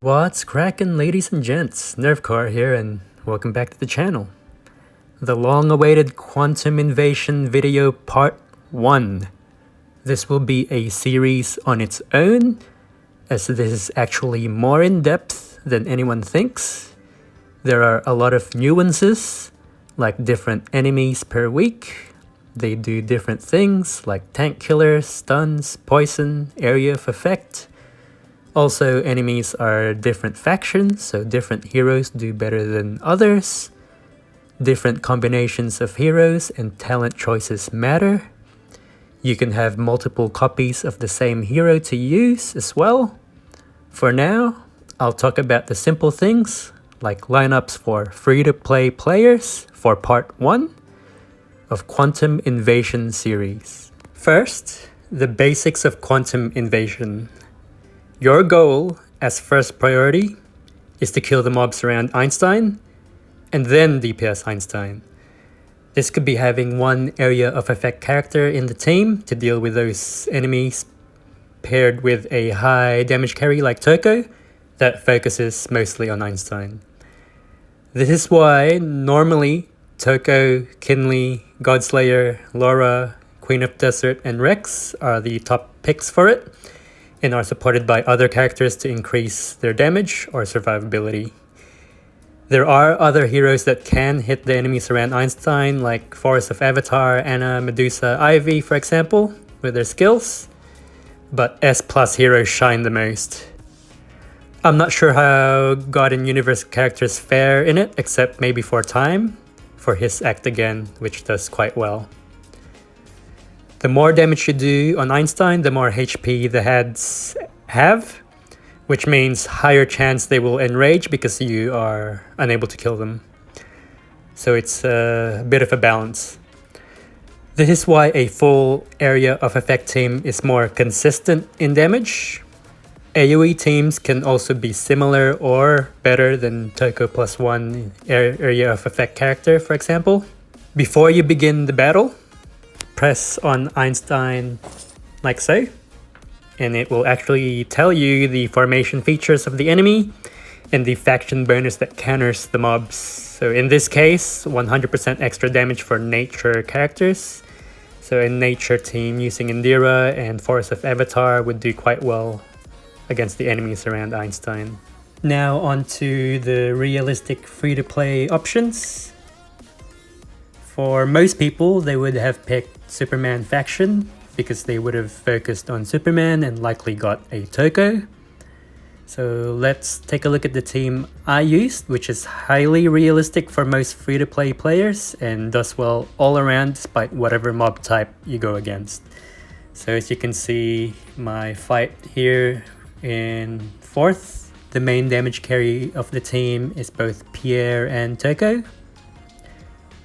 What's crackin', ladies and gents? Nerfcore here, and welcome back to the channel. The long-awaited Quantum Invasion video part 1. This will be a series on its own, as this is actually more in-depth than anyone thinks. There are a lot of nuances, like different enemies per week. They do different things, like tank killers, stuns, poison, area of effect. Also, enemies are different factions, so different heroes do better than others. Different combinations of heroes and talent choices matter. You can have multiple copies of the same hero to use as well. For now, I'll talk about the simple things, like lineups for free-to-play players for part 1 of Quantum Invasion series. First, the basics of Quantum Invasion. Your goal, as first priority, is to kill the mobs around Einstein, and then DPS Einstein. This could be having one area of effect character in the team to deal with those enemies, paired with a high damage carry like Toko that focuses mostly on Einstein. This is why normally Toko, Kinley, Godslayer, Laura, Queen of Desert, and Rex are the top picks for it, and are supported by other characters to increase their damage or survivability. There are other heroes that can hit the enemies around Einstein, like Forest of Avatar, Anna, Medusa, Ivy, for example, with their skills, but S+ heroes shine the most. I'm not sure how God and Universe characters fare in it, except maybe for Time, for his Act Again, which does quite well. The more damage you do on Einstein, the more HP the heads have, which means higher chance they will enrage because you are unable to kill them. So it's a bit of a balance. This is why a full area of effect team is more consistent in damage. AoE teams can also be similar or better than Toko +1 area of effect character, for example. Before you begin the battle, press on Einstein like so, and it will actually tell you the formation features of the enemy and the faction bonus that counters the mobs. So in this case, 100% extra damage for nature characters. So a nature team using Indira and Forest of Avatar would do quite well against the enemies around Einstein. Now on to the realistic free-to-play options. For most people, they would have picked Superman faction because they would have focused on Superman and likely got a Toko. So let's take a look at the team I used, which is highly realistic for most free-to-play players and does well all around despite whatever mob type you go against. So as you can see, my fight here in 4th, the main damage carry of the team is both Pierre and Toko.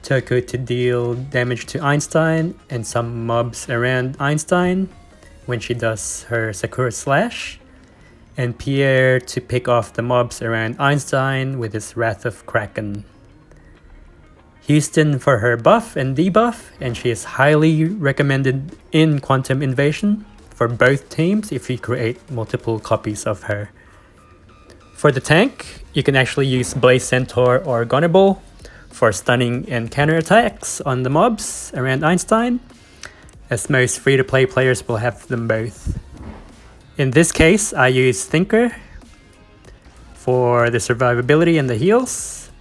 Toko to deal damage to Einstein and some mobs around Einstein when she does her Sakura Slash, and Pierre to pick off the mobs around Einstein with his Wrath of Kraken. Houston for her buff and debuff, and she is highly recommended in Quantum Invasion for both teams if you create multiple copies of her. For the tank, you can actually use Blaze Centaur or Gonable for stunning and counterattacks on the mobs around Einstein, as most free-to-play players will have them both. In this case, I use Thinker for the survivability and the heals,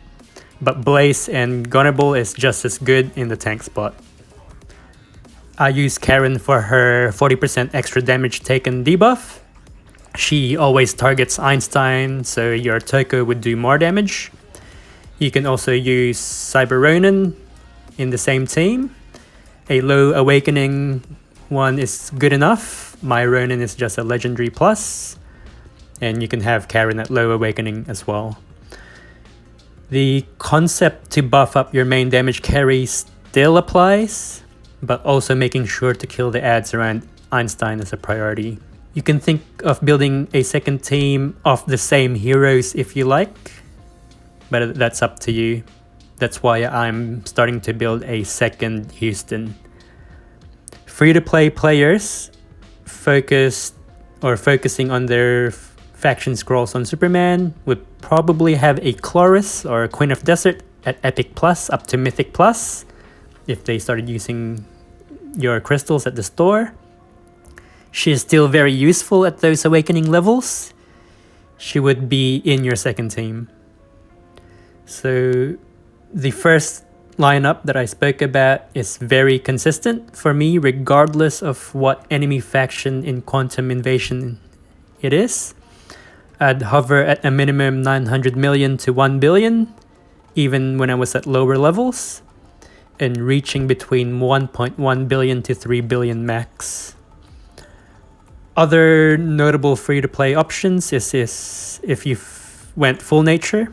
but Blaze and Gonable is just as good in the tank spot. I use Karen for her 40% extra damage taken debuff. She always targets Einstein, so your Toko would do more damage. You can also use Cyber Ronin in the same team. A low awakening one is good enough. My Ronin is just a legendary plus, and you can have Karen at low awakening as well. The concept to buff up your main damage carry still applies, but also making sure to kill the ads around Einstein is a priority. You can think of building a second team of the same heroes if you like, but that's up to you. That's why I'm starting to build a second Houston. Free-to-play players focusing on their faction scrolls on Superman would probably have a Chloris or Queen of Desert at Epic Plus up to Mythic Plus if they started using your crystals at the store. She is still very useful at those awakening levels. She would be in your second team. So the first lineup that I spoke about is very consistent for me regardless of what enemy faction in Quantum Invasion it is. I'd hover at a minimum 900 million to 1 billion even when I was at lower levels, and reaching between 1.1 billion to 3 billion max. Other notable free-to-play options is if you went full nature.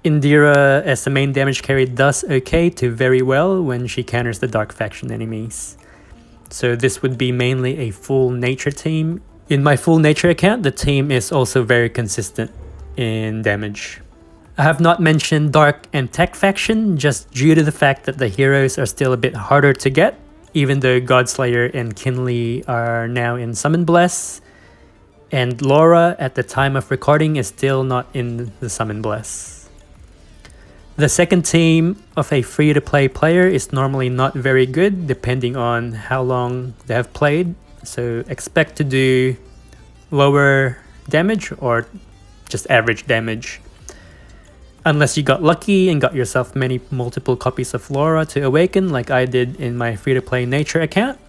Indira as the main damage carry does okay to very well when she counters the dark faction enemies. So this would be mainly a full nature team. In my full nature account, the team is also very consistent in damage. I have not mentioned dark and tech faction just due to the fact that the heroes are still a bit harder to get, even though Godslayer and Kinley are now in Summon Bless, and Laura at the time of recording is still not in the Summon Bless. The second team of a free-to-play player is normally not very good depending on how long they have played, so expect to do lower damage or just average damage. Unless you got lucky and got yourself multiple copies of Laura to awaken like I did in my free-to-play nature account.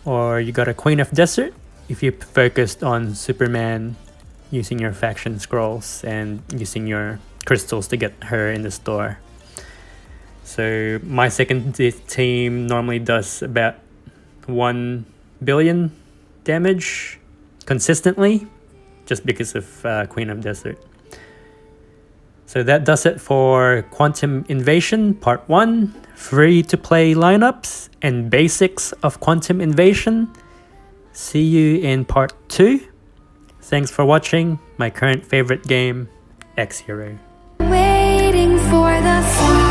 Or you got a Queen of Desert if you focused on Superman using your faction scrolls and using your crystals to get her in the store. So my second team normally does about 1 billion damage consistently just because of Queen of Desert. So that does it for Quantum Invasion Part 1, free-to-play lineups and basics of Quantum Invasion. See you in Part 2. Thanks for watching my current favorite game, X-Hero. Waiting for the sun.